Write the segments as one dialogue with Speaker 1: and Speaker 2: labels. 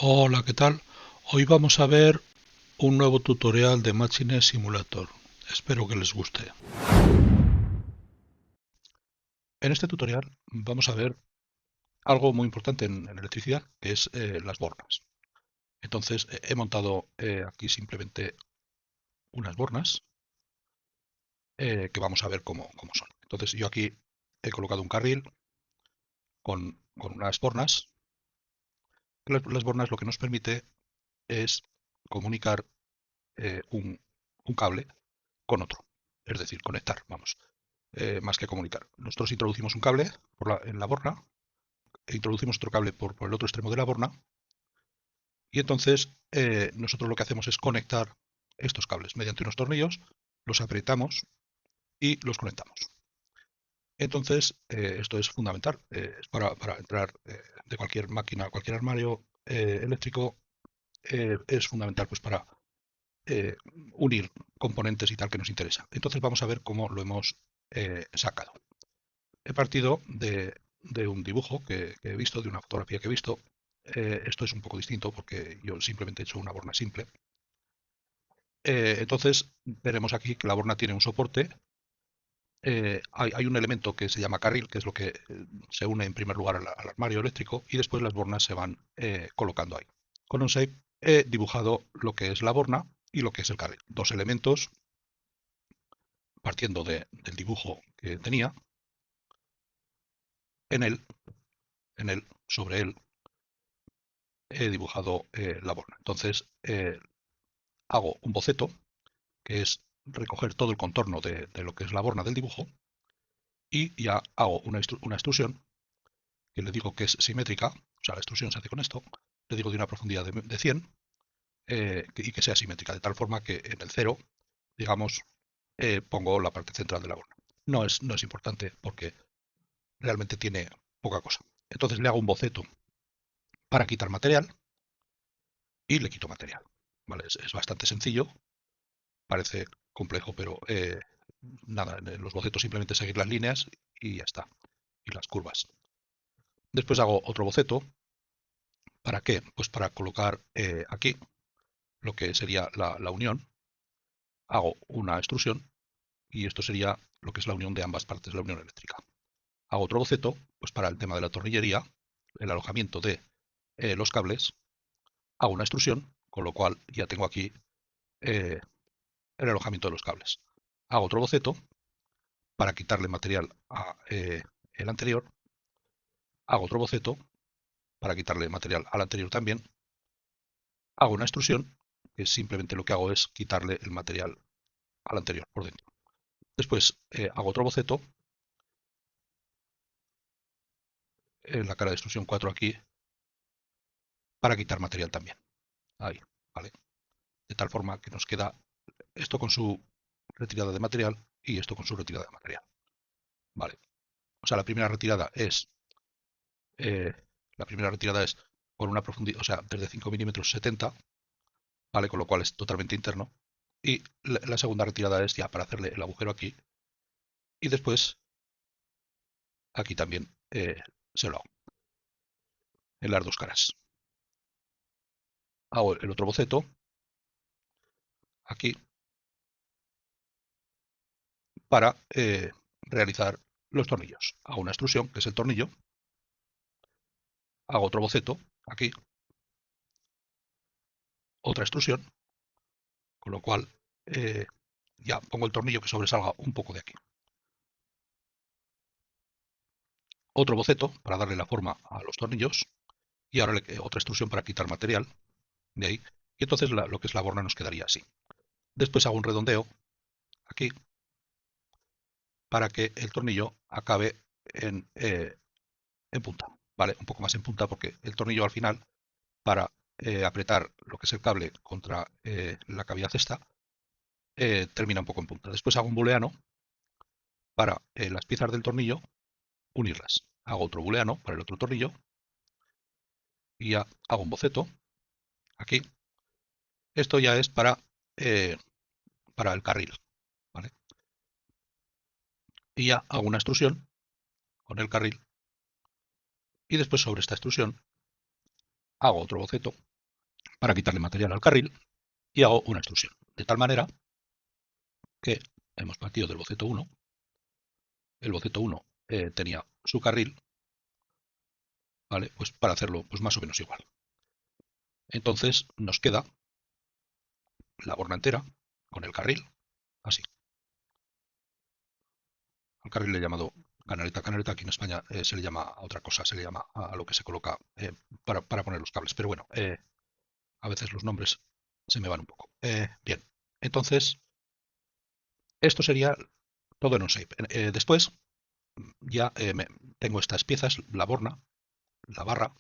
Speaker 1: Hola, ¿qué tal? Hoy vamos a ver un nuevo tutorial de Machine Simulator. Espero que les guste. En este tutorial vamos a ver algo muy importante en electricidad, que es las bornas. Entonces he montado aquí simplemente unas bornas que vamos a ver cómo son. Entonces yo aquí he colocado un carril con unas bornas. Las bornas lo que nos permite es comunicar un cable con otro, es decir, conectar, vamos. Más que comunicar. Nosotros introducimos un cable en la borna, e introducimos otro cable por el otro extremo de la borna, y entonces nosotros lo que hacemos es conectar estos cables mediante unos tornillos, los apretamos y los conectamos. Entonces, esto es fundamental, es para entrar de cualquier máquina, cualquier armario eléctrico, es fundamental pues para eh, unir componentes y tal que nos interesa. Entonces vamos a ver cómo lo hemos sacado. He partido de un dibujo que he visto, de una fotografía que he visto. Esto es un poco distinto porque yo simplemente he hecho una borna simple. Entonces, veremos aquí que la borna tiene un soporte. Hay un elemento que se llama carril, que es lo que se une en primer lugar al armario eléctrico, y después las bornas se van colocando ahí. Con un shape he dibujado lo que es la borna y lo que es el carril. Dos elementos partiendo del dibujo que tenía. En él, sobre él, he dibujado la borna. Entonces, hago un boceto, que es recoger todo el contorno de lo que es la borna del dibujo, y ya hago una extrusión, que le digo que es simétrica, o sea, la extrusión se hace con esto, le digo de una profundidad de 100, y que sea simétrica, de tal forma que en el cero, digamos, pongo la parte central de la borna. No es importante porque realmente tiene poca cosa. Entonces le hago un boceto para quitar material y le quito material. ¿Vale? Es bastante sencillo, parece complejo, pero nada, en los bocetos simplemente seguir las líneas y ya está, y las curvas. Después hago otro boceto. ¿Para qué? Pues para colocar aquí lo que sería la unión. Hago una extrusión y esto sería lo que es la unión de ambas partes, la unión eléctrica. Hago otro boceto, pues para el tema de la tornillería, el alojamiento de los cables. Hago una extrusión, con lo cual ya tengo aquí eh, el alojamiento de los cables. Hago otro boceto para quitarle material a el anterior. Hago otro boceto para quitarle material al anterior también. Hago una extrusión, que simplemente lo que hago es quitarle el material al anterior por dentro. Después hago otro boceto en la cara de extrusión 4 aquí para quitar material también. Ahí, ¿vale? De tal forma que nos queda esto con su retirada de material y esto con su retirada de material. ¿Vale? O sea, eh, la primera retirada es por una profundidad, o sea, desde 5 milímetros 70, ¿vale? Con lo cual es totalmente interno. Y la segunda retirada es ya para hacerle el agujero aquí. Y después aquí también se lo hago en las dos caras. Hago el otro boceto aquí para realizar los tornillos. Hago una extrusión, que es el tornillo. Hago otro boceto aquí, otra extrusión, con lo cual ya pongo el tornillo que sobresalga un poco de aquí. Otro boceto para darle la forma a los tornillos y ahora otra extrusión para quitar material de ahí. Y entonces lo que es la borna nos quedaría así. Después hago un redondeo aquí para que el tornillo acabe en punta, ¿vale? Un poco más en punta porque el tornillo al final, para apretar lo que es el cable contra la cavidad esta, termina un poco en punta. Después hago un booleano para las piezas del tornillo unirlas. Hago otro booleano para el otro tornillo y ya hago un boceto aquí. Esto ya es para el carril, ¿vale? Y ya hago una extrusión con el carril y después sobre esta extrusión hago otro boceto para quitarle material al carril y hago una extrusión. De tal manera que hemos partido del boceto 1. El boceto 1 tenía su carril, ¿vale? Pues para hacerlo pues más o menos igual. Entonces nos queda la borna entera con el carril, así. Al carril le he llamado canaleta. Canaleta aquí en España se le llama a otra cosa, se le llama a lo que se coloca para poner los cables. Pero bueno, a veces los nombres se me van un poco. Bien, entonces esto sería todo en un shape. Después ya tengo estas piezas, la borna, la barra,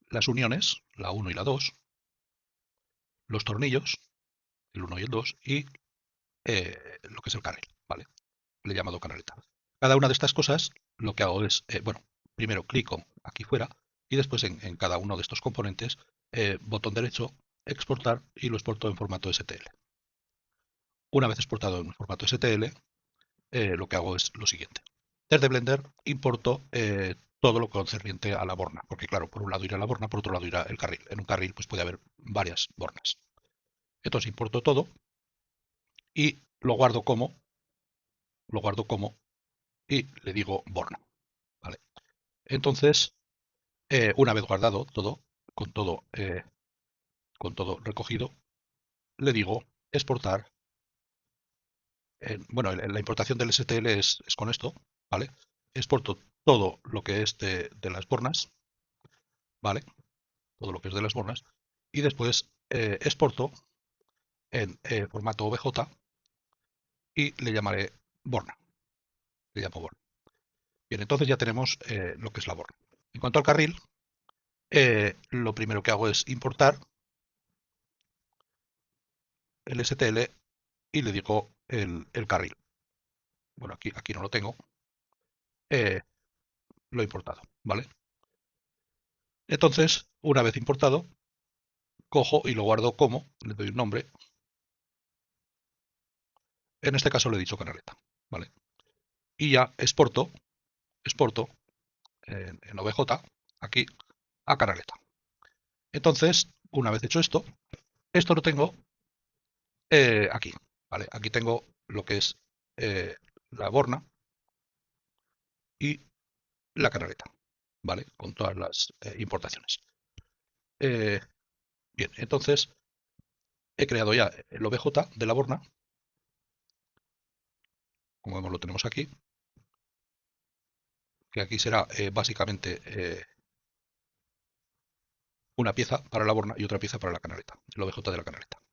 Speaker 1: las uniones, la 1 y la 2, los tornillos, el 1 y el 2, y lo que es el carril, ¿vale? Le he llamado canaleta. Cada una de estas cosas lo que hago es, bueno, primero clico aquí fuera y después en cada uno de estos componentes, botón derecho, exportar y lo exporto en formato STL. Una vez exportado en formato STL, lo que hago es lo siguiente. Desde Blender importo todo lo concerniente a la borna, porque claro, por un lado irá la borna, por otro lado irá el carril. En un carril pues puede haber varias bornas. Entonces importo todo y lo guardo como y le digo borna, ¿vale? Entonces, una vez guardado todo, con todo, con todo recogido, le digo exportar. Bueno, la importación del STL es con esto, ¿vale? Exporto todo lo que es de las bornas, ¿vale? Todo lo que es de las bornas. Y después exporto en formato OBJ y le llamaré borna. Le llamo borna. Bien, entonces ya tenemos lo que es la borna. En cuanto al carril, lo primero que hago es importar el STL y le digo el carril. Bueno, aquí no lo tengo. Lo he importado, ¿vale? Entonces, una vez importado, cojo y lo guardo como, le doy un nombre. En este caso le he dicho canaleta, ¿vale? Y ya exporto en OBJ, aquí, a canaleta. Entonces, una vez hecho esto lo tengo aquí, ¿vale? Aquí tengo lo que es la borna y la canaleta, ¿vale? Con todas las importaciones. Eh, bien, entonces he creado ya el OBJ de la borna, como vemos lo tenemos aquí, que aquí será básicamente una pieza para la borna y otra pieza para la canaleta, el OBJ de la canaleta.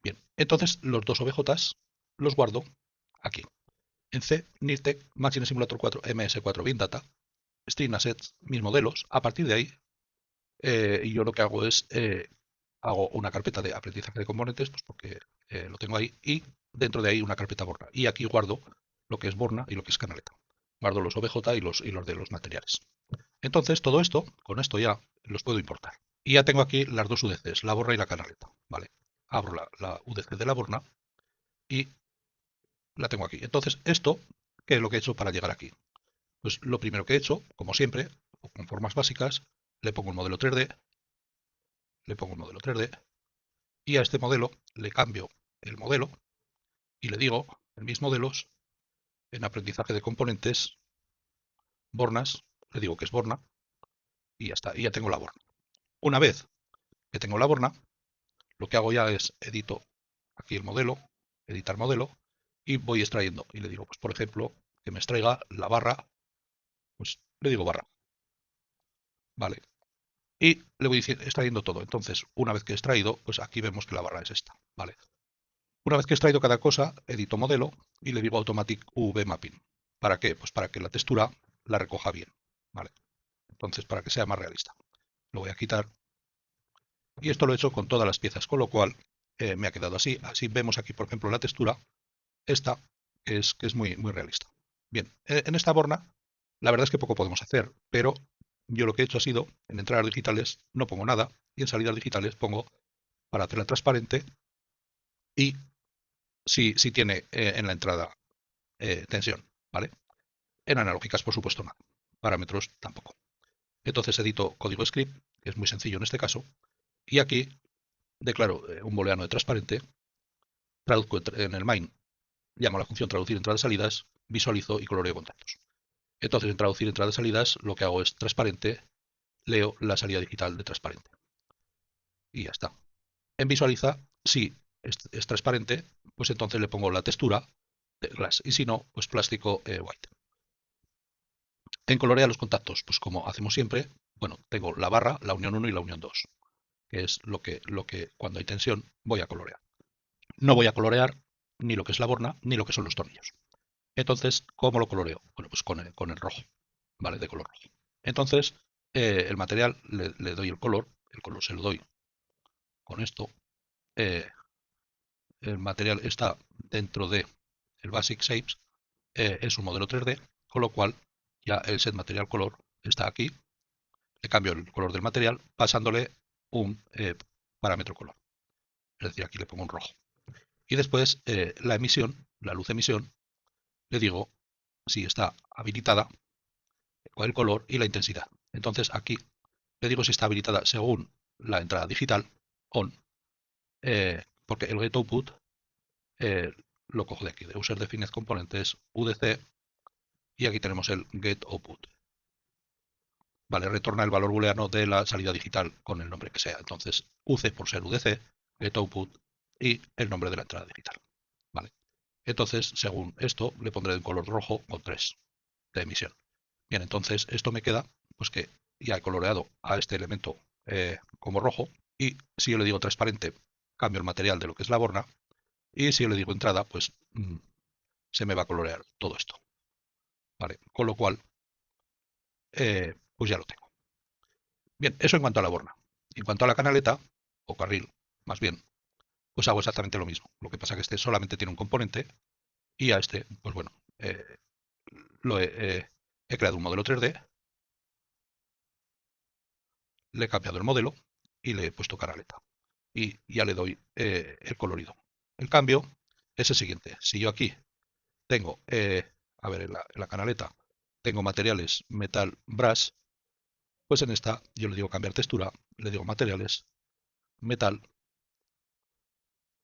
Speaker 1: Bien, entonces los dos OBJs los guardo aquí. En C, NIRTEC, Machine Simulator 4, MS4, Big Data, String Assets, mis modelos. A partir de ahí, yo lo que hago es, hago una carpeta de aprendizaje de componentes, pues porque lo tengo ahí, y dentro de ahí una carpeta borna. Y aquí guardo lo que es borna y lo que es canaleta. Guardo los OBJ y los de los materiales. Entonces, todo esto, con esto ya los puedo importar. Y ya tengo aquí las dos UDCs, la borna y la canaleta. ¿Vale? Abro la UDC de la borna y la tengo aquí. Entonces, esto, ¿qué es lo que he hecho para llegar aquí? Pues lo primero que he hecho, como siempre, con formas básicas, le pongo un modelo 3D, le pongo un modelo 3D, y a este modelo le cambio el modelo y le digo, en mis modelos, en aprendizaje de componentes, bornas, le digo que es borna, y ya está, y ya tengo la borna. Una vez que tengo la borna, lo que hago ya es edito aquí el modelo, editar modelo, y voy extrayendo. Y le digo, pues por ejemplo, que me extraiga la barra, pues le digo barra. Vale. Y le voy extrayendo todo. Entonces, una vez que he extraído, pues aquí vemos que la barra es esta. Vale. Una vez que he extraído cada cosa, edito modelo y le digo Automatic UV Mapping. ¿Para qué? Pues para que la textura la recoja bien. Vale. Entonces, para que sea más realista. Lo voy a quitar. Y esto lo he hecho con todas las piezas, con lo cual me ha quedado así. Así vemos aquí, por ejemplo, la textura. Esta que es muy, muy realista. Bien, en esta borna, la verdad es que poco podemos hacer, pero yo lo que he hecho ha sido, en entradas digitales no pongo nada, y en salidas digitales pongo para hacerla transparente y si tiene en la entrada tensión, ¿vale? En analógicas, por supuesto, nada. Parámetros tampoco. Entonces edito código script, que es muy sencillo en este caso, Y aquí declaro un booleano de transparente, traduzco en el main, llamo a la función traducir entradas y salidas, visualizo y coloreo contactos. Entonces, en traducir entradas y salidas, lo que hago es transparente, leo la salida digital de transparente. Y ya está. En visualiza, si es transparente, pues entonces le pongo la textura de glass. Y si no, pues plástico white. En colorear los contactos, pues como hacemos siempre, bueno, tengo la barra, la unión 1 y la unión 2, que es lo que cuando hay tensión voy a colorear. No voy a colorear ni lo que es la borna ni lo que son los tornillos. Entonces, ¿cómo lo coloreo? Bueno, pues con el rojo, ¿vale? De color rojo. Entonces, el material le doy el color se lo doy con esto. Eh, el material está dentro de el Basic Shapes, es un modelo 3D, con lo cual ya el set material color está aquí. Le cambio el color del material pasándole un parámetro color. Es decir, aquí le pongo un rojo. Y después la emisión, la luz emisión, le digo si está habilitada con el color y la intensidad. Entonces aquí le digo si está habilitada según la entrada digital, on, porque el get output lo cojo de aquí, de user defined componentes UDC, y aquí tenemos el get output. Vale, retorna el valor booleano de la salida digital con el nombre que sea. Entonces, UC por ser UDC, get output y el nombre de la entrada digital. Vale. Entonces, según esto, le pondré un color rojo con 3 de emisión. Bien, entonces esto me queda, pues que ya he coloreado a este elemento como rojo, y si yo le digo transparente, cambio el material de lo que es la borna, y si yo le digo entrada, pues se me va a colorear todo esto. Vale, con lo cual, pues ya lo tengo. Bien, eso en cuanto a la borna. En cuanto a la canaleta, o carril, más bien, pues hago exactamente lo mismo. Lo que pasa es que este solamente tiene un componente, y a este, pues bueno, he creado un modelo 3D, le he cambiado el modelo y le he puesto canaleta. Y ya le doy el colorido. El cambio es el siguiente. Si yo aquí tengo, a ver, en la canaleta, tengo materiales metal brush, pues en esta yo le digo cambiar textura, le digo materiales, metal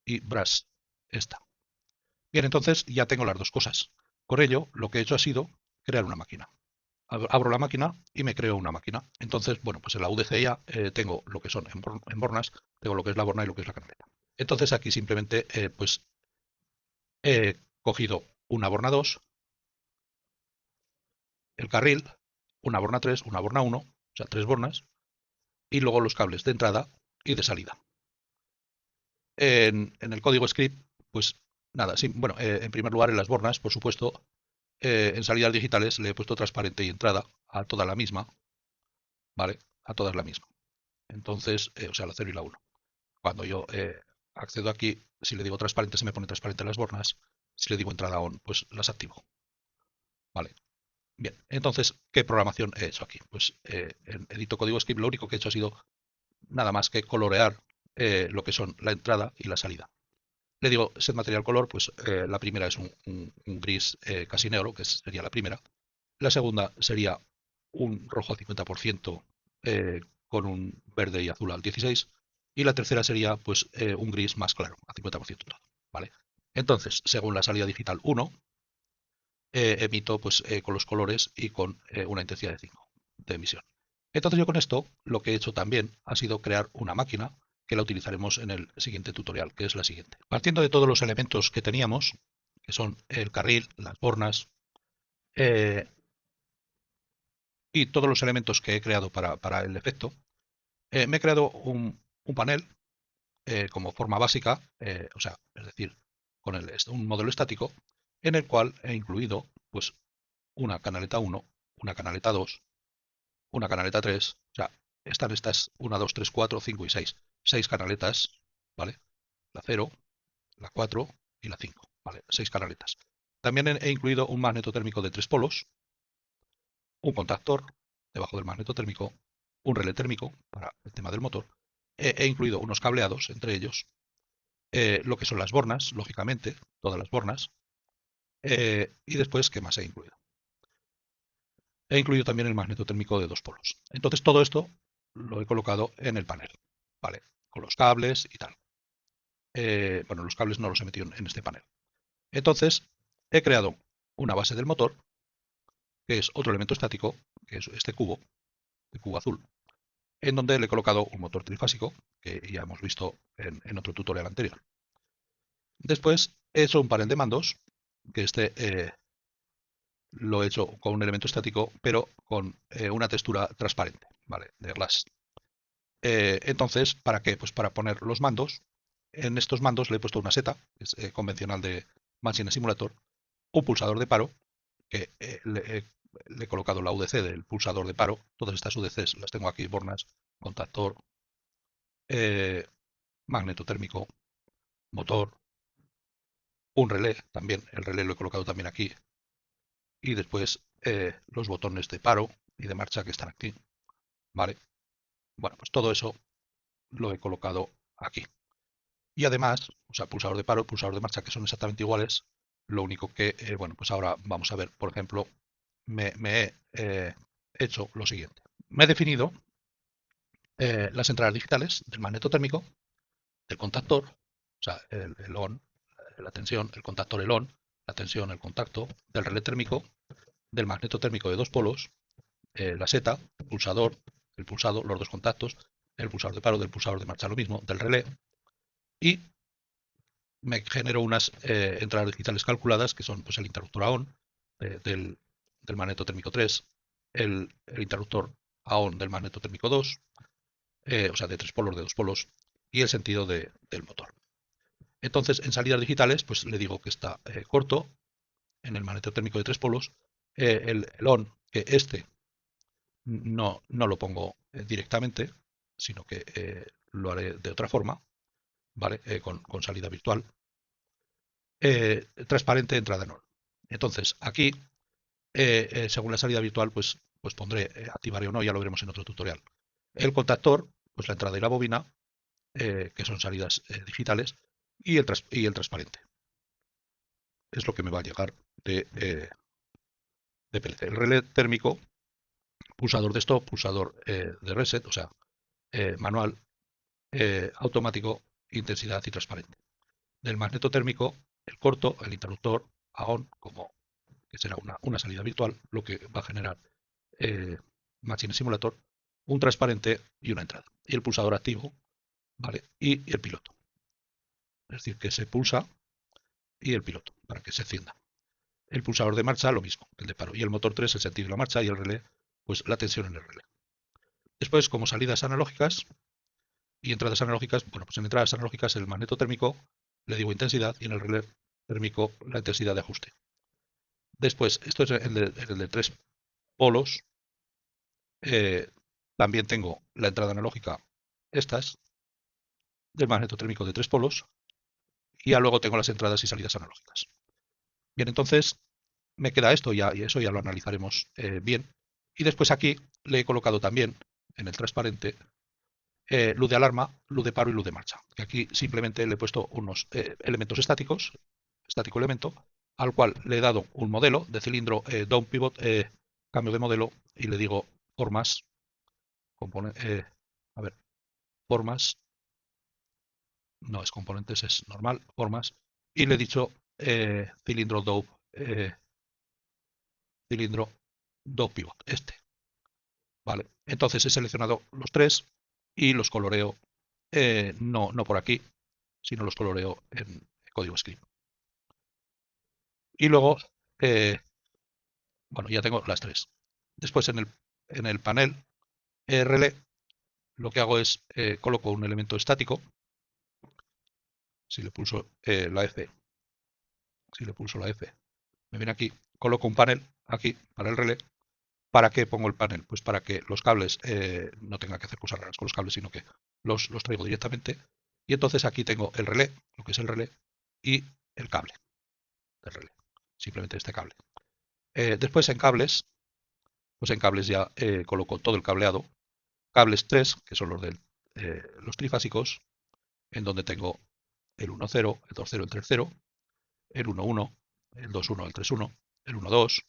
Speaker 1: y brush, esta. Bien, entonces ya tengo las dos cosas. Con ello, lo que he hecho ha sido crear una máquina. Abro la máquina y me creo una máquina. Entonces, bueno, pues en la UDC ya tengo lo que son en bornas, tengo lo que es la borna y lo que es la canaleta. Entonces aquí simplemente pues he cogido una borna 2, el carril, una borna 3, una borna 1, o sea, 3 bornas, y luego los cables de entrada y de salida. En el código script, pues nada, sí, bueno, en primer lugar en las bornas, por supuesto, en salidas digitales le he puesto transparente y entrada a toda la misma, ¿vale? A todas la misma. Entonces, o sea, la 0 y la 1. Cuando yo accedo aquí, si le digo transparente, se me pone transparente las bornas. Si le digo entrada on, pues las activo. ¿Vale? Bien, entonces, ¿qué programación he hecho aquí? Pues en edito código script lo único que he hecho ha sido nada más que colorear lo que son la entrada y la salida. Le digo set material color, pues la primera es un gris casi negro, que sería la primera. La segunda sería un rojo al 50% con un verde y azul al 16%. Y la tercera sería pues un gris más claro, al 50% todo. ¿Vale? Entonces, según la salida digital 1, emito pues con los colores y con una intensidad de 5 de emisión. Entonces yo con esto lo que he hecho también ha sido crear una máquina que la utilizaremos en el siguiente tutorial, que es la siguiente. Partiendo de todos los elementos que teníamos, que son el carril, las bornas y todos los elementos que he creado para el efecto, me he creado un panel como forma básica, o sea, es decir, con un modelo estático en el cual he incluido pues una canaleta 1, una canaleta 2, una canaleta 3, o sea, están estas 1, 2, 3, 4, 5 y 6. 6 canaletas, ¿vale? La 0, la 4 y la 5, ¿vale? 6 canaletas. También he incluido un magneto térmico de 3 polos, un contactor debajo del magneto térmico, un relé térmico para el tema del motor. He incluido unos cableados entre ellos, lo que son las bornas, lógicamente, todas las bornas. Y después, ¿qué más he incluido? He incluido también el magneto térmico de 2 polos. Entonces todo esto lo he colocado en el panel. ¿vale? Con los cables y tal. Bueno, los cables no los he metido en este panel. Entonces, he creado una base del motor, que es otro elemento estático, que es este cubo, el cubo azul, en donde le he colocado un motor trifásico, que ya hemos visto en otro tutorial anterior. Después he hecho un panel de mandos, que lo he hecho con un elemento estático, pero con una textura transparente, ¿vale? De glass. Entonces, ¿para qué? Pues para poner los mandos. En estos mandos le he puesto una seta, que es convencional de Machine Simulator, un pulsador de paro, que le he colocado la UDC del pulsador de paro. Todas estas UDCs las tengo aquí, bornas, contactor, eh, magneto térmico, motor, un relé también. El relé lo he colocado también aquí. Y después los botones de paro y de marcha que están aquí. ¿Vale? Bueno, pues todo eso lo he colocado aquí. Y además, o sea, pulsador de paro, pulsador de marcha, que son exactamente iguales. Lo único que, bueno, pues ahora vamos a ver, por ejemplo, me he hecho lo siguiente. Me he definido las entradas digitales del magneto térmico, del contactor, o sea, el on, la tensión, el contactor, el on, la tensión, el contacto, del relé térmico, del magneto térmico de dos polos, la seta, el pulsado, los dos contactos, el pulsador de paro, del pulsador de marcha lo mismo, del relé, y me genero unas entradas digitales calculadas que son pues, el interruptor a on del magneto térmico 3, el interruptor a on del magneto térmico 2, o sea, de tres polos, de dos polos, y el sentido del motor. Entonces, en salidas digitales, pues le digo que está corto en el magneto térmico de tres polos, el on, que no lo pongo directamente, sino que lo haré de otra forma, ¿vale? Con salida virtual. Transparente entrada en on. Entonces, aquí, según la salida virtual, pues pondré activaré o no, ya lo veremos en otro tutorial. El contactor, pues la entrada y la bobina, que son salidas digitales, y el transparente. Es lo que me va a llegar de PLC. El relé térmico, pulsador de stop, pulsador de reset, o sea, manual, automático, intensidad y transparente. Del magneto térmico, el corto, el interruptor, a on, como que será una salida virtual, lo que va a generar Machine Simulator, un transparente y una entrada. Y el pulsador activo, ¿vale? Y el piloto. Es decir, que se pulsa y el piloto, para que se encienda. El pulsador de marcha, lo mismo, el de paro. Y el motor 3, el sentido de la marcha, y el relé, pues la tensión en el relé. Después, como salidas analógicas y entradas analógicas, bueno, pues en entradas analógicas el magneto térmico le digo intensidad y en el relé térmico la intensidad de ajuste. Después, esto es el de tres polos. También tengo la entrada analógica, estas, del magneto térmico de tres polos, y ya luego tengo las entradas y salidas analógicas. Bien, entonces me queda esto ya, y eso ya lo analizaremos bien. Y después aquí le he colocado también en el transparente luz de alarma, luz de paro y luz de marcha. Que aquí simplemente le he puesto unos elementos estáticos, estático elemento, al cual le he dado un modelo de cilindro down pivot, cambio de modelo, y le digo formas, a ver, formas, no es componentes, es normal, formas, y le he dicho cilindro down, cilindro down pivot, ¿vale? Entonces he seleccionado los tres y los coloreo, no por aquí, sino los coloreo en código script. Y luego, eh, bueno, ya tengo las tres. Después en el panel relé, lo que hago es coloco un elemento estático. Si le pulso la F, si le pulso la F, me viene aquí, coloco un panel aquí para el relé. ¿Para qué pongo el panel? Pues para que los cables no tenga que hacer cosas raras con los cables, sino que los traigo directamente. Y entonces aquí tengo el relé, lo que es el relé, y el cable del relé. Simplemente este cable. Después en cables, pues en cables ya coloco todo el cableado. Cables 3, que son los trifásicos, en donde tengo el 1.0, el 2.0, el 3.0, el 1.1, el 2.1, el 3.1, el 1.2.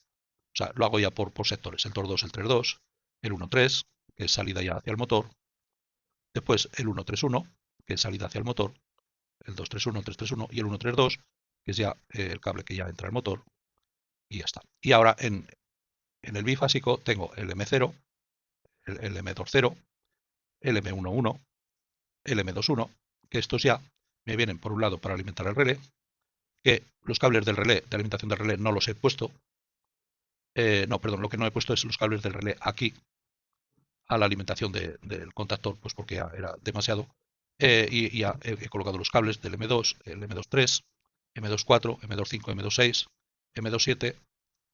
Speaker 1: O sea, lo hago ya por sectores. El 2.2, el 3.2, el 1.3, que es salida ya hacia el motor, Después el 131, que es salida hacia el motor, el 231, el 331 y el 132, que es ya el cable que ya entra al motor, y ya está. Y ahora en el bifásico tengo el M0, el M20, el M11, el M21, que estos ya me vienen por un lado para alimentar el relé, que los cables del relé, de alimentación del relé, no los he puesto. No, perdón, lo que no he puesto es los cables del relé aquí a la alimentación del contactor, pues porque ya era demasiado. Y ya he colocado los cables del M2, el M23, M24, M25, M26, M27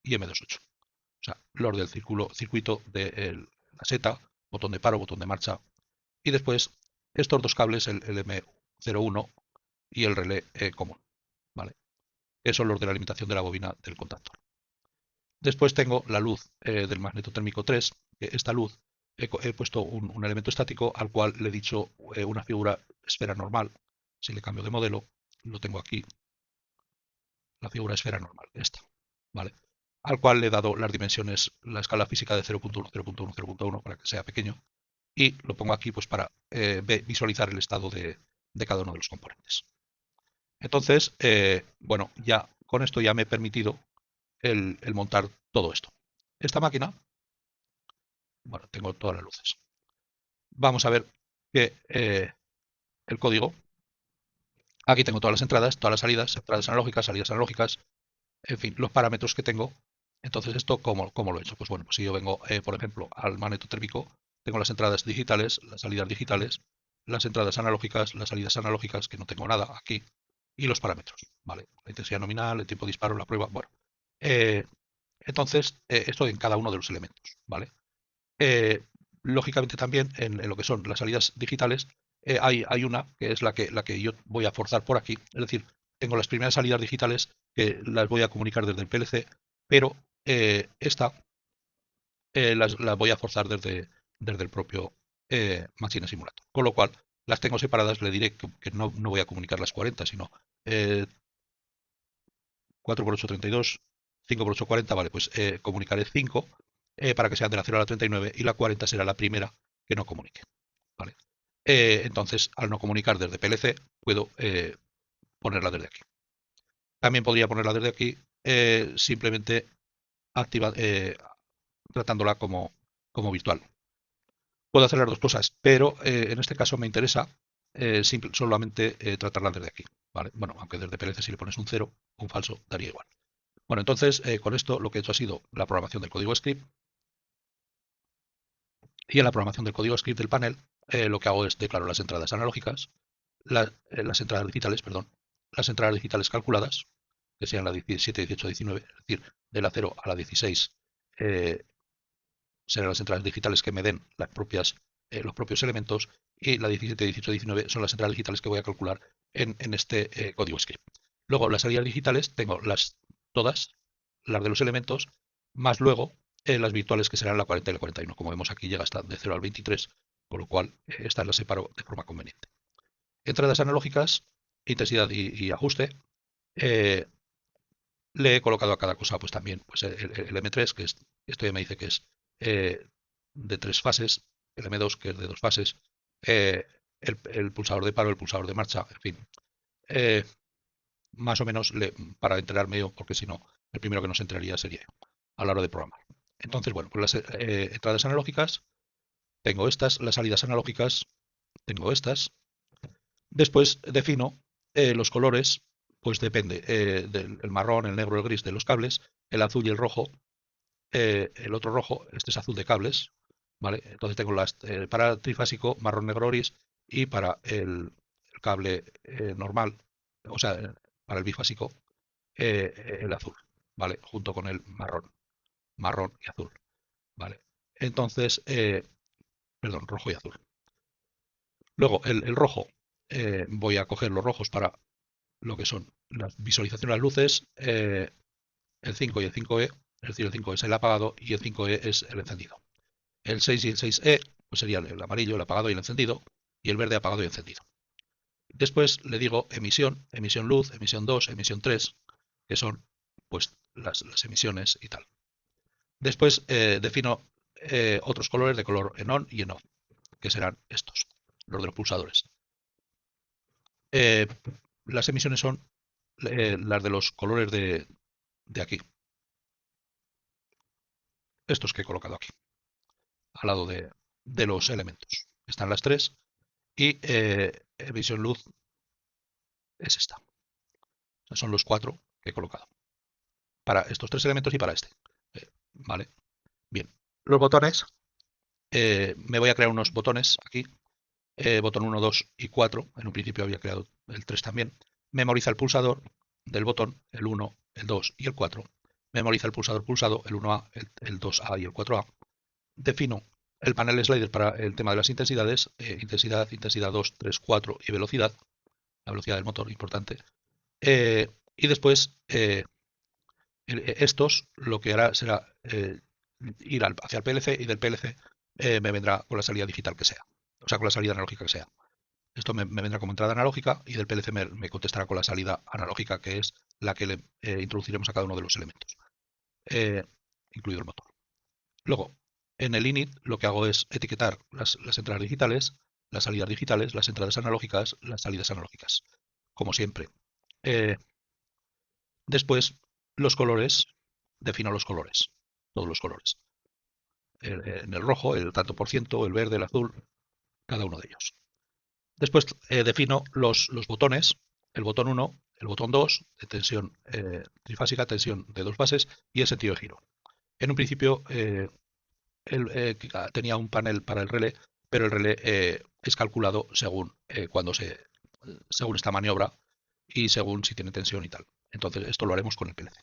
Speaker 1: y M28. O sea, los del circuito de la seta, botón de paro, botón de marcha. Y después estos dos cables, el M01 y el relé común. ¿Vale? Esos son los de la alimentación de la bobina del contactor. Después tengo la luz del magneto térmico 3, que esta luz he puesto un elemento estático al cual le he dicho una figura esfera normal. Si le cambio de modelo, lo tengo aquí, la figura esfera normal, esta, ¿vale? Al cual le he dado las dimensiones, la escala física de 0.1, 0.1, 0.1 para que sea pequeño, y lo pongo aquí pues para visualizar el estado de cada uno de los componentes. Entonces, bueno, ya con esto ya me he permitido el montar todo esto. Esta máquina, bueno, tengo todas las luces. Vamos a ver que el código, aquí tengo todas las entradas, todas las salidas, entradas analógicas, salidas analógicas, en fin, los parámetros que tengo. Entonces, ¿esto cómo lo he hecho? Pues bueno, pues si yo vengo, por ejemplo, al magneto térmico, tengo las entradas digitales, las salidas digitales, las entradas analógicas, las salidas analógicas, que no tengo nada aquí, y los parámetros, ¿vale? La intensidad nominal, el tiempo de disparo, la prueba, bueno. Entonces, esto en cada uno de los elementos, ¿vale? Lógicamente también en lo que son las salidas digitales hay una que es la que yo voy a forzar por aquí, es decir, tengo las primeras salidas digitales que las voy a comunicar desde el PLC, pero esta las voy a forzar desde el propio Machine Simulator, con lo cual las tengo separadas, le diré que no voy a comunicar las 40, sino 4 por 8, 32, 5 por 8, 40, vale, pues comunicaré 5 para que sean de la 0 a la 39 y la 40 será la primera que no comunique. ¿Vale? Entonces, al no comunicar desde PLC, puedo ponerla desde aquí. También podría ponerla desde aquí simplemente tratándola como virtual. Puedo hacer las dos cosas, pero en este caso me interesa solamente tratarla desde aquí. ¿Vale? Bueno, aunque desde PLC si le pones un 0, un falso, daría igual. Bueno, entonces con esto lo que he hecho ha sido la programación del código script, y en la programación del código script del panel lo que hago es declaro las entradas analógicas, las entradas digitales, perdón, las entradas digitales calculadas, que sean la 17, 18, 19, es decir, de la 0 a la 16 serán las entradas digitales que me den los propios elementos, y la 17, 18, 19 son las entradas digitales que voy a calcular en este código script. Luego, las salidas digitales tengo todas, las de los elementos, más luego las virtuales que serán la 40 y la 41. Como vemos aquí llega hasta de 0 al 23, con lo cual estas las separo de forma conveniente. Entradas analógicas, intensidad y ajuste. Le he colocado a cada cosa pues también pues el M3, que esto ya me dice que es de 3 fases, el M2 que es de 2 fases, el pulsador de paro, el pulsador de marcha, en fin. Más o menos para enterarme yo, porque si no, el primero que nos enteraría sería yo a la hora de programar. Entonces, bueno, pues las entradas analógicas, tengo estas, las salidas analógicas, tengo estas. Después defino los colores, pues depende del marrón, el negro, el gris de los cables, el azul y el rojo, el otro rojo, este es azul de cables, ¿vale? Entonces tengo para trifásico marrón, negro, gris, y para el cable normal, o sea, para el bifásico, el azul, ¿vale? Junto con el marrón y azul, ¿vale? Entonces, perdón, rojo y azul. Luego, el rojo, voy a coger los rojos para lo que son las visualizaciones de las luces, el 5 y el 5E, es decir, el 5 es el apagado y el 5E es el encendido. El 6 y el 6E pues serían el amarillo, el apagado y el encendido, y el verde apagado y encendido. Después le digo emisión, emisión luz, emisión 2, emisión 3, que son pues las emisiones y tal. Después defino otros colores de color en on y en off, que serán estos. los de los pulsadores. Las emisiones son las de los colores de aquí, estos que he colocado aquí, al lado de los elementos. Están las tres y emisión luz es esta. O sea, son los cuatro que he colocado para estos tres elementos y para este. Vale, bien. Los botones, me voy a crear unos botones aquí. Botón 1, 2 y 4. En un principio había creado el 3 también. Memoriza el pulsador del botón, el 1, el 2 y el 4. Memoriza el pulsador pulsado, el 1A, el 2A y el 4A. Defino el panel slider para el tema de las intensidades, intensidad, intensidad 2, 3, 4 y velocidad, la velocidad del motor, importante. Y después estos lo que hará será ir hacia el PLC y del PLC me vendrá con la salida digital que sea, o sea, con la salida analógica que sea. Esto me vendrá como entrada analógica y del PLC me contestará con la salida analógica, que es la que le introduciremos a cada uno de los elementos, incluido el motor. Luego, en el init lo que hago es etiquetar las entradas digitales, las salidas digitales, las entradas analógicas, las salidas analógicas, como siempre. Después, los colores, defino los colores, todos los colores. En el rojo, el tanto por ciento, el verde, el azul, cada uno de ellos. Después defino los botones, el botón 1, el botón 2, de tensión trifásica, tensión de dos bases y el sentido de giro. En un principio tenía un panel para el relé, pero el relé es calculado según según esta maniobra y según si tiene tensión y tal. Entonces esto lo haremos con el PLC.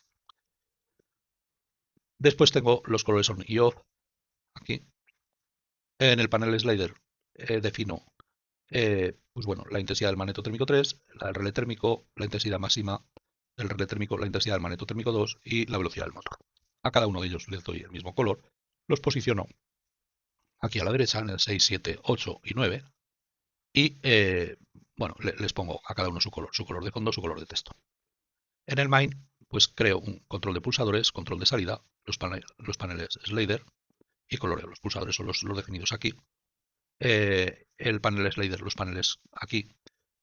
Speaker 1: Después tengo los colores on y off aquí. En el panel slider defino pues bueno, la intensidad del magneto térmico 3, la del relé térmico, la intensidad máxima del relé térmico, la intensidad del magneto térmico 2 y la velocidad del motor. A cada uno de ellos les doy el mismo color. Los posiciono aquí a la derecha en el 6, 7, 8 y 9 y bueno, les pongo a cada uno su color de fondo, su color de texto. En el main, pues creo un control de pulsadores, control de salida, los paneles slider y coloreo. Los pulsadores son los definidos aquí. El panel slider, los paneles aquí.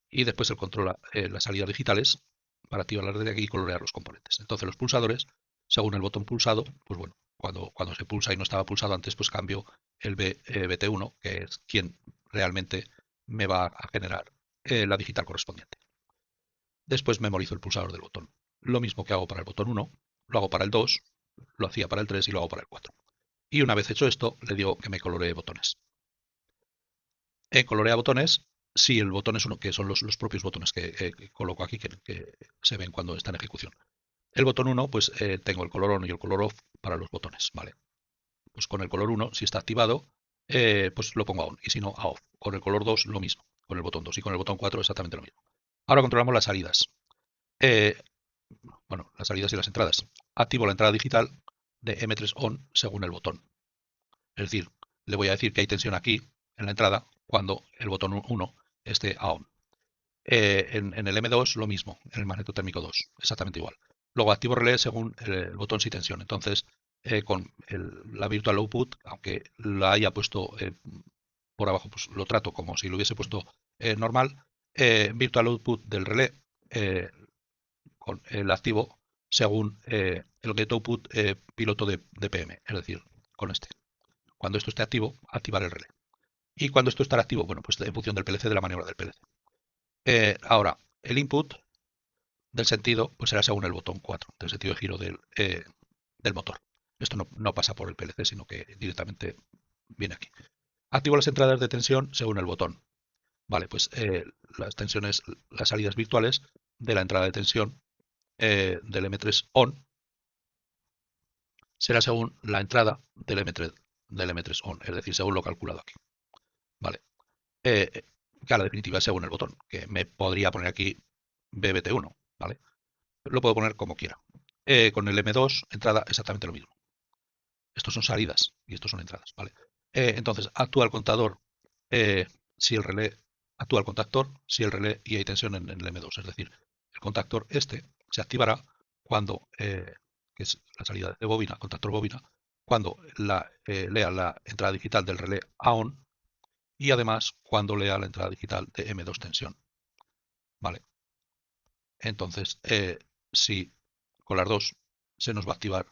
Speaker 1: Y después el controla las salidas digitales para activarlas desde aquí y colorear los componentes. Entonces los pulsadores, según el botón pulsado, pues bueno, cuando se pulsa y no estaba pulsado antes, pues cambio el BT1, que es quien realmente me va a generar la digital correspondiente. Después memorizo el pulsador del botón. Lo mismo que hago para el botón 1, lo hago para el 2, lo hacía para el 3 y lo hago para el 4. Y una vez hecho esto, le digo que me coloree botones. Colorea botones si el botón es uno, que son los propios botones que coloco aquí, que se ven cuando está en ejecución. El botón 1, pues tengo el color on y el color off para los botones, ¿vale? Pues con el color 1, si está activado, pues lo pongo a on, y si no, a off. Con el color 2, lo mismo, con el botón 2, y con el botón 4, exactamente lo mismo. Ahora controlamos las salidas. Bueno, las salidas y las entradas. Activo la entrada digital de M3 on según el botón. Es decir, le voy a decir que hay tensión aquí, en la entrada, cuando el botón 1 esté a on. En el M2 lo mismo, en el magneto térmico 2, exactamente igual. Luego activo relé según el botón sin tensión. Entonces, con la virtual output, aunque la haya puesto por abajo, pues lo trato como si lo hubiese puesto normal. Virtual output del relé con el activo según el get output piloto de PM, es decir, con este. Cuando esto esté activo, activar el relé. Y cuando esto estará activo, bueno, pues en función del PLC, de la maniobra del PLC. Ahora, el input del sentido pues será según el botón 4, del sentido de giro del motor. Esto no pasa por el PLC, sino que directamente viene aquí. Activo las entradas de tensión según el botón. Vale, pues las tensiones, las salidas virtuales de la entrada de tensión del M3 on será según la entrada del M3 on, es decir, según lo calculado aquí. Vale. Que a la definitiva es según el botón, que me podría poner aquí BBT1, ¿vale? Lo puedo poner como quiera. Con el M2, entrada, exactamente lo mismo. Estos son salidas y estos son entradas, ¿vale? Entonces, actúa el contador si el relé actúa el contactor si el relé y hay tensión en el M2. Es decir, el contactor este se activará cuando, que es la salida de bobina, contactor bobina, cuando lea la entrada digital del relé a on y además cuando lea la entrada digital de M2 tensión. ¿Vale? Entonces, si con las dos se nos va a activar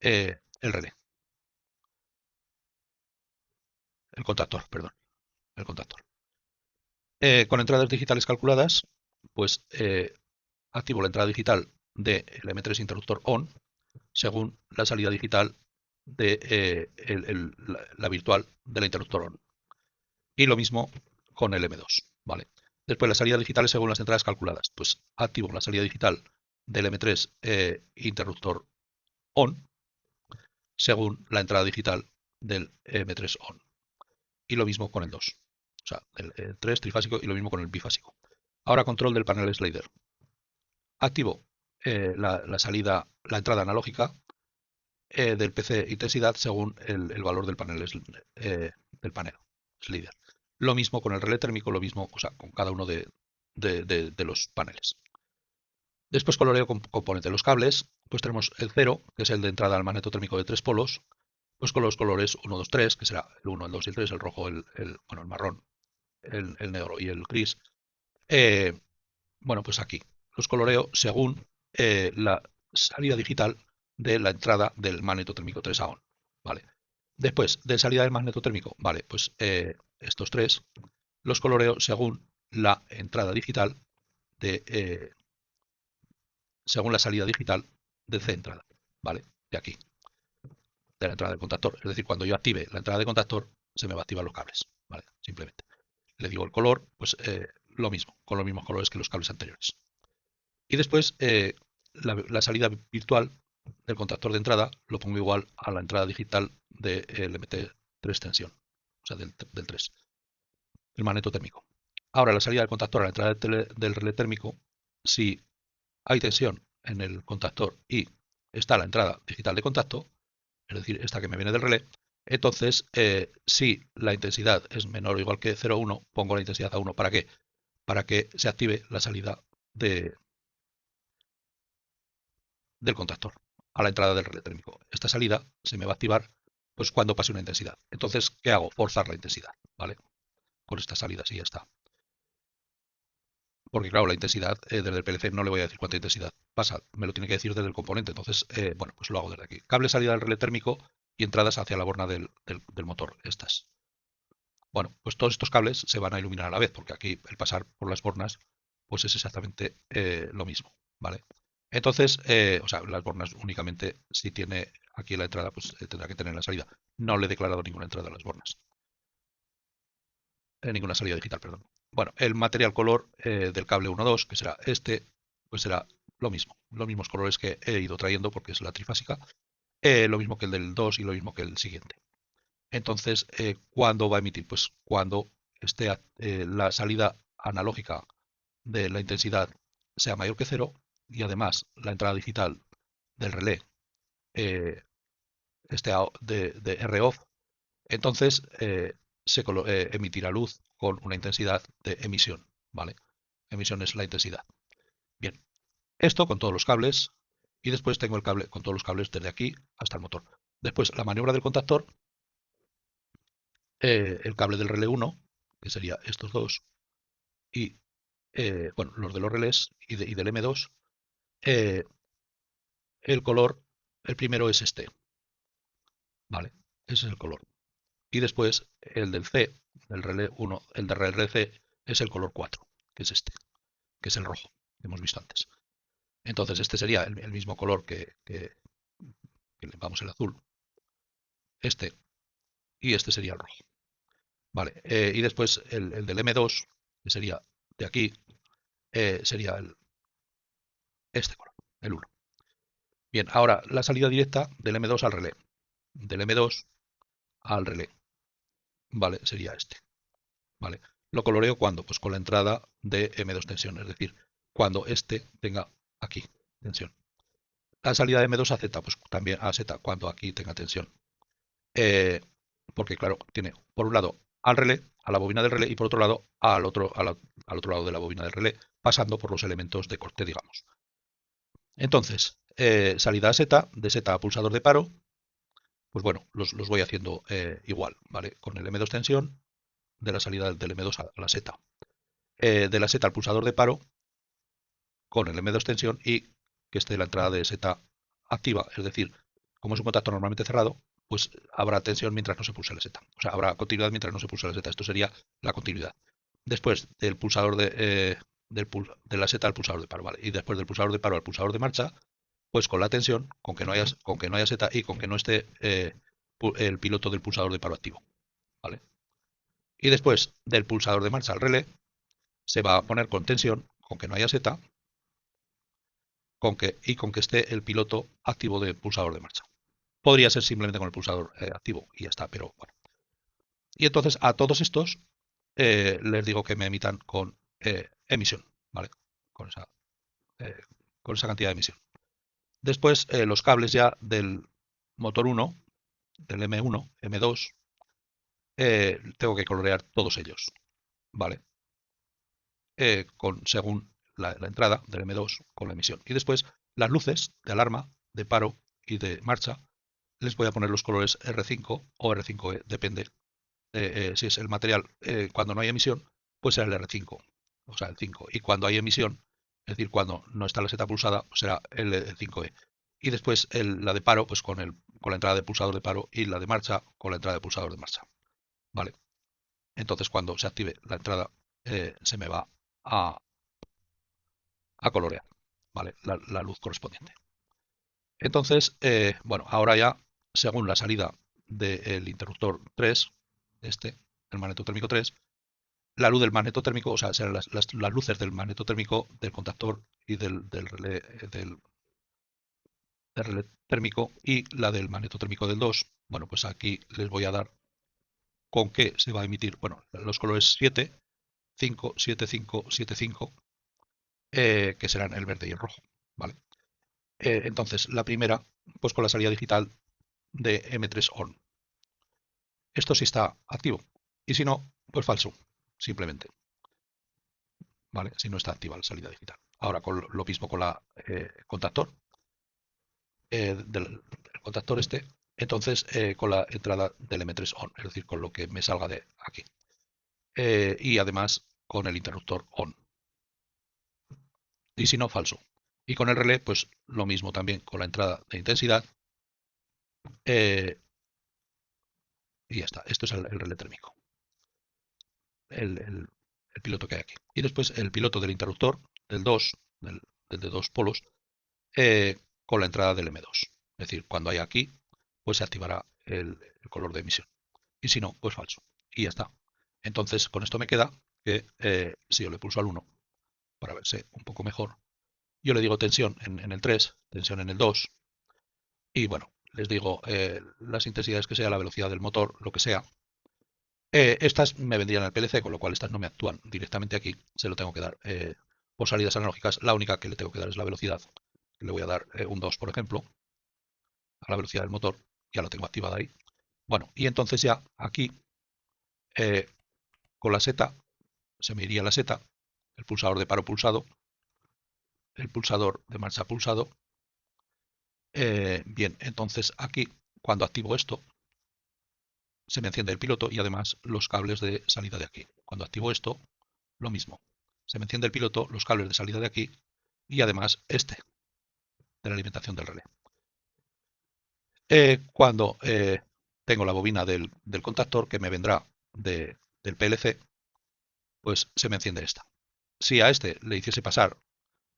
Speaker 1: el relé, el contactor, perdón, el contactor. Con entradas digitales calculadas, pues activo la entrada digital del M3 interruptor ON según la salida digital de la virtual de la interruptor ON. Y lo mismo con el M2, ¿vale? Después la salida digital es según las entradas calculadas. Pues activo la salida digital del M3 interruptor ON según la entrada digital del M3 ON. Y lo mismo con el 2. O sea, el 3 trifásico y lo mismo con el bifásico. Ahora control del panel slider. Activo la salida, la entrada analógica del PC intensidad según el valor del panel slider. Lo mismo con el relé térmico, lo mismo, o sea, con cada uno de los paneles. Después coloreo componente. Los cables, pues tenemos el 0, que es el de entrada al magneto térmico de 3 polos, pues con los colores 1, 2, 3, que será el 1, el 2 y el 3, el rojo, bueno, el marrón, el negro y el gris. Bueno, pues aquí los coloreo según la salida digital de la entrada del magneto térmico 3 a ON. ¿Vale? Después, de salida del magneto térmico, vale, pues estos tres los coloreo según la entrada digital según la salida digital de C entrada, ¿vale? De aquí, de la entrada del contactor. Es decir, cuando yo active la entrada de contactor, se me va a activar los cables, ¿vale? Simplemente. Le digo el color, pues lo mismo, con los mismos colores que los cables anteriores. Y después, la salida virtual del contactor de entrada lo pongo igual a la entrada digital del MT3 tensión, o sea, del 3, el magneto térmico. Ahora, la salida del contactor a la entrada del relé térmico, si hay tensión en el contactor y está la entrada digital de contacto, es decir, esta que me viene del relé, entonces, si la intensidad es menor o igual que 0,1, pongo la intensidad a 1. ¿Para qué? Para que se active la salida del contactor a la entrada del relé térmico. Esta salida se me va a activar pues cuando pase una intensidad. Entonces, ¿qué hago? Forzar la intensidad, ¿vale? Con esta salida, sí, ya está. Porque claro, la intensidad desde el PLC no le voy a decir cuánta intensidad pasa, me lo tiene que decir desde el componente. Entonces, bueno, pues lo hago desde aquí. Cable salida del relé térmico y entradas hacia la borna del motor, estas. Bueno, pues todos estos cables se van a iluminar a la vez, porque aquí el pasar por las bornas, pues es exactamente lo mismo, ¿vale? Entonces, o sea, las bornas únicamente, si tiene aquí la entrada, pues tendrá que tener la salida. No le he declarado ninguna entrada a las bornas, ninguna salida digital, perdón. Bueno, el material color del cable 1.2, que será este, pues será lo mismo, los mismos colores que he ido trayendo porque es la trifásica, lo mismo que el del 2 y lo mismo que el siguiente. Entonces, ¿cuándo va a emitir? Pues cuando esté la salida analógica de la intensidad sea mayor que cero y además la entrada digital del relé esté de R-off, entonces se emitirá luz con una intensidad de emisión, ¿vale? Emisión es la intensidad. Bien, esto con todos los cables y después tengo el cable con todos los cables desde aquí hasta el motor. Después la maniobra del contactor, el cable del relé 1, que sería estos dos, y bueno, los de los relés y del M2, el color, el primero es este, ¿vale? Ese es el color. Y después el del C, del relé 1, el del relé C es el color 4, que es este, que es el rojo, que hemos visto antes. Entonces este sería el mismo color que vamos el azul, este, y este sería el rojo. Vale, y después el del M2, que sería de aquí, sería este color, el 1. Bien, ahora la salida directa del M2 al relé. Del M2 al relé. Vale, sería este. Vale. Lo coloreo cuando, pues con la entrada de M2 tensión, es decir, cuando este tenga aquí tensión. La salida de M2 a Z, pues también a Z cuando aquí tenga tensión. Porque claro, tiene por un lado al relé, a la bobina del relé, y por otro lado al otro lado de la bobina del relé, pasando por los elementos de corte, digamos. Entonces, salida a Z, de Z a pulsador de paro, pues bueno, los voy haciendo igual, ¿vale? Con el M2 tensión, de la salida del M2 a la seta. De la seta al pulsador de paro con el M2 tensión y que esté la entrada de seta activa, es decir, como es un contacto normalmente cerrado, pues habrá tensión mientras no se pulse la seta. O sea, habrá continuidad mientras no se pulse la seta. Esto sería la continuidad. Después del pulsador de la seta al pulsador de paro, ¿vale? Y después del pulsador de paro al pulsador de marcha, pues con la tensión, con que no haya seta y con que no esté el piloto del pulsador de paro activo, ¿vale? Y después del pulsador de marcha al relé, se va a poner con tensión, con que no haya seta, con que esté el piloto activo del pulsador de marcha. Podría ser simplemente con el pulsador activo y ya está, pero bueno. Y entonces a todos estos les digo que me emitan con emisión, ¿vale? Con esa, eh, con esa cantidad de emisión. Después los cables ya del motor 1, del M1, M2, tengo que colorear todos ellos, ¿vale? Según la entrada del M2 con la emisión. Y después las luces de alarma, de paro y de marcha, les voy a poner los colores R5 o R5E, depende. Si es el material, cuando no hay emisión, pues será el R5, o sea, el 5. Y cuando hay emisión, es decir, cuando no está la seta pulsada, pues será el 5E. Y después la de paro, pues con la entrada de pulsador de paro y la de marcha con la entrada de pulsador de marcha. ¿Vale? Entonces, cuando se active la entrada, se me va a colorear, ¿vale? La luz correspondiente. Entonces, bueno, ahora ya, según la salida del interruptor 3, el magnetotérmico 3, la luz del magnetotérmico, o sea, serán las luces del magnetotérmico, del contactor y del relé térmico y la del magnetotérmico del 2. Bueno, pues aquí les voy a dar con qué se va a emitir. Bueno, los colores 7, 5, 7, 5, 7, 5, que serán el verde y el rojo, ¿vale? Entonces, la primera, pues con la salida digital de M3 ON. Esto sí está activo. Y si no, pues falso, simplemente. ¿Vale? Si no está activa la salida digital. Ahora, con lo mismo con la contactor, del contactor este, entonces con la entrada del M3 ON, es decir, con lo que me salga de aquí. Y además con el interruptor ON. Y si no, falso. Y con el relé, pues lo mismo también con la entrada de intensidad. Y ya está. Esto es el relé térmico. El piloto que hay aquí. Y después el piloto del interruptor, del 2, del de dos polos, con la entrada del M2. Es decir, cuando haya aquí, pues se activará el color de emisión. Y si no, pues falso. Y ya está. Entonces, con esto me queda que si yo le pulso al 1, para verse un poco mejor, yo le digo tensión en el 3, tensión en el 2, y bueno, les digo las intensidades que sea, la velocidad del motor, lo que sea. Estas me vendrían al PLC, con lo cual estas no me actúan directamente aquí, se lo tengo que dar por salidas analógicas. La única que le tengo que dar es la velocidad. Le voy a dar un 2, por ejemplo, a la velocidad del motor, ya lo tengo activada ahí. Bueno, y entonces ya aquí, con la seta, se me iría la seta, el pulsador de paro pulsado, el pulsador de marcha pulsado. Bien, entonces aquí, cuando activo esto, se me enciende el piloto y además los cables de salida de aquí. Cuando activo esto, lo mismo. Se me enciende el piloto, los cables de salida de aquí y además de la alimentación del relé. Cuando tengo la bobina del contactor que me vendrá del PLC, pues se me enciende esta. Si a este le hiciese pasar,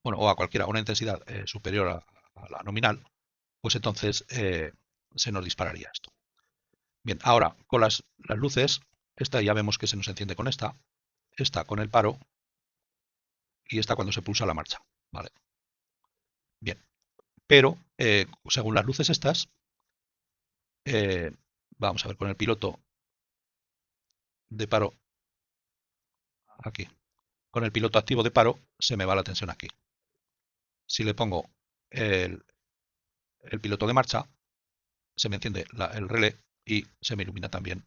Speaker 1: bueno, o a cualquiera, una intensidad superior a la nominal, pues entonces se nos dispararía esto. Bien, ahora con las luces, esta ya vemos que se nos enciende con esta con el paro y esta cuando se pulsa la marcha. ¿Vale? Bien, pero según las luces estas, vamos a ver con el piloto de paro aquí. Con el piloto activo de paro se me va la tensión aquí. Si le pongo el piloto de marcha, se me enciende el relé y se me ilumina también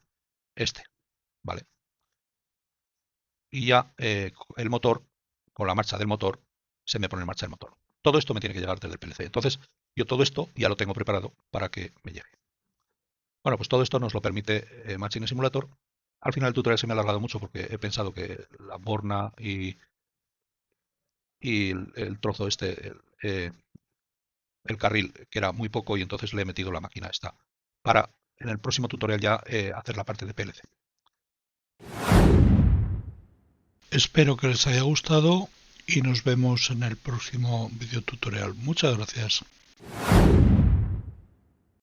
Speaker 1: ¿vale? Y ya el motor, con la marcha del motor, se me pone en marcha el motor. Todo esto me tiene que llegar desde el PLC. Entonces, yo todo esto ya lo tengo preparado para que me llegue. Bueno, pues todo esto nos lo permite Machine Simulator Al final el tutorial se me ha alargado mucho porque he pensado que la borna y el trozo este, el carril, que era muy poco, y entonces le he metido la máquina esta para en el próximo tutorial ya hacer la parte de PLC. Espero que les haya gustado y nos vemos en el próximo video tutorial. Muchas gracias.